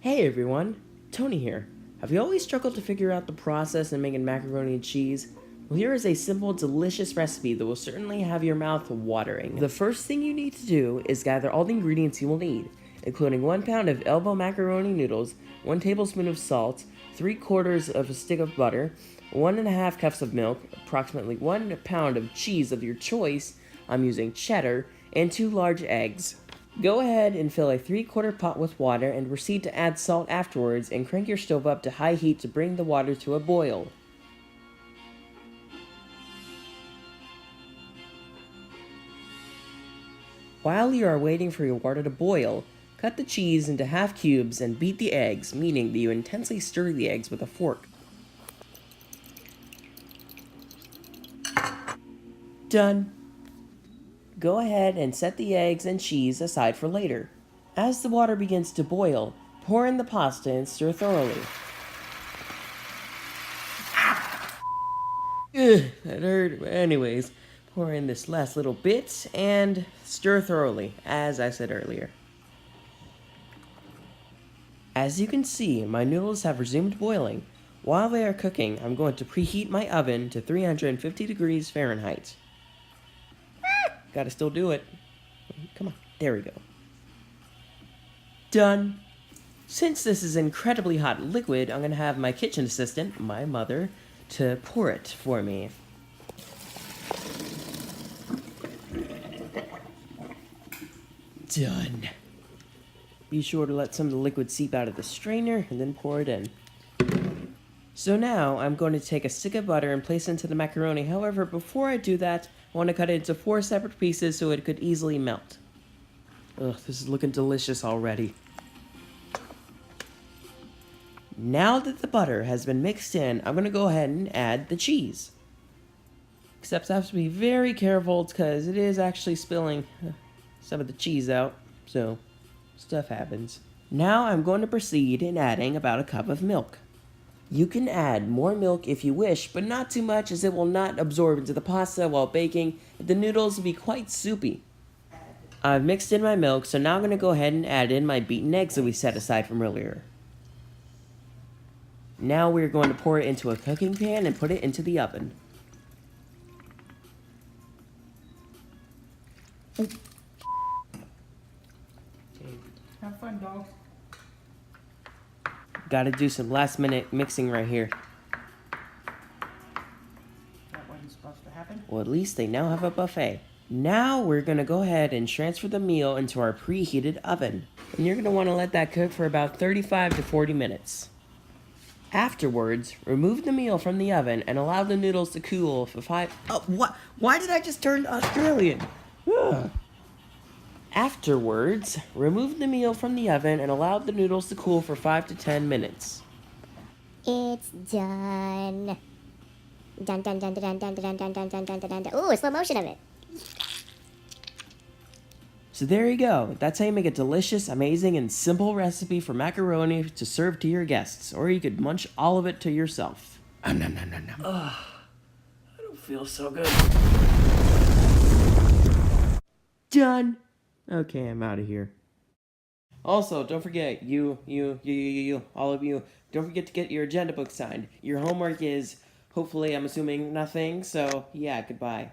Hey everyone, Tony here. Have you always struggled to figure out the process in making macaroni and cheese? Well, here is a simple, delicious recipe that will certainly have your mouth watering. The first thing you need to do is gather all the ingredients you will need, including 1 pound of elbow macaroni noodles, 1 tablespoon of salt, 3/4 of a stick of butter, 1.5 cups of milk, approximately 1 pound of cheese of your choice, I'm using cheddar, and 2 large eggs. Go ahead and fill a 3/4 pot with water and proceed to add salt afterwards and crank your stove up to high heat to bring the water to a boil. While you are waiting for your water to boil, cut the cheese into half cubes and beat the eggs, meaning that you intensely stir the eggs with a fork. Done. Go ahead and set the eggs and cheese aside for later. As the water begins to boil, pour in the pasta and stir thoroughly. Ugh, that hurt. Anyways, pour in this last little bit and stir thoroughly, as I said earlier. As you can see, my noodles have resumed boiling. While they are cooking, I'm going to preheat my oven to 350 degrees Fahrenheit. Gotta still do it. Come on, there we go. Done. Since this is incredibly hot liquid, I'm gonna have my kitchen assistant, my mother, to pour it for me. Done. Be sure to let some of the liquid seep out of the strainer and then pour it in. So now I'm going to take a stick of butter and place it into the macaroni. However, before I do that, I want to cut it into 4 separate pieces so it could easily melt. Ugh, this is looking delicious already. Now that the butter has been mixed in, I'm going to go ahead and add the cheese. Except I have to be very careful because it is actually spilling some of the cheese out, so stuff happens. Now I'm going to proceed in adding about a cup of milk. You can add more milk if you wish, but not too much as it will not absorb into the pasta while baking, and the noodles will be quite soupy. I've mixed in my milk, so now I'm going to go ahead and add in my beaten eggs that we set aside from earlier. Now we're going to pour it into a cooking pan and put it into the oven. Have fun, dog. Gotta do some last minute mixing right here. That wasn't supposed to happen. Well, at least they now have a buffet. Now we're gonna go ahead and transfer the meal into our preheated oven. And you're gonna wanna let that cook for about 35 to 40 minutes. Afterwards, remove the meal from the oven and allow the noodles to cool for 5... Oh, what? Why did I just turn Australian? Ugh. Afterwards, remove the meal from the oven and allow the noodles to cool for 5 to 10 minutes. It's done. Dun dun dun dun dun dun dun dun dun dun dun dun. Ooh, slow motion of it. So there you go. That's how you make a delicious, amazing, and simple recipe for macaroni to serve to your guests. Or you could munch all of it to yourself. Nom, nom, nom, nom, nom. Ugh, I don't feel so good. Done. Okay, I'm out of here. Also, don't forget, you, all of you, don't forget to get your agenda book signed. Your homework is, hopefully, I'm assuming, nothing, so, yeah, goodbye.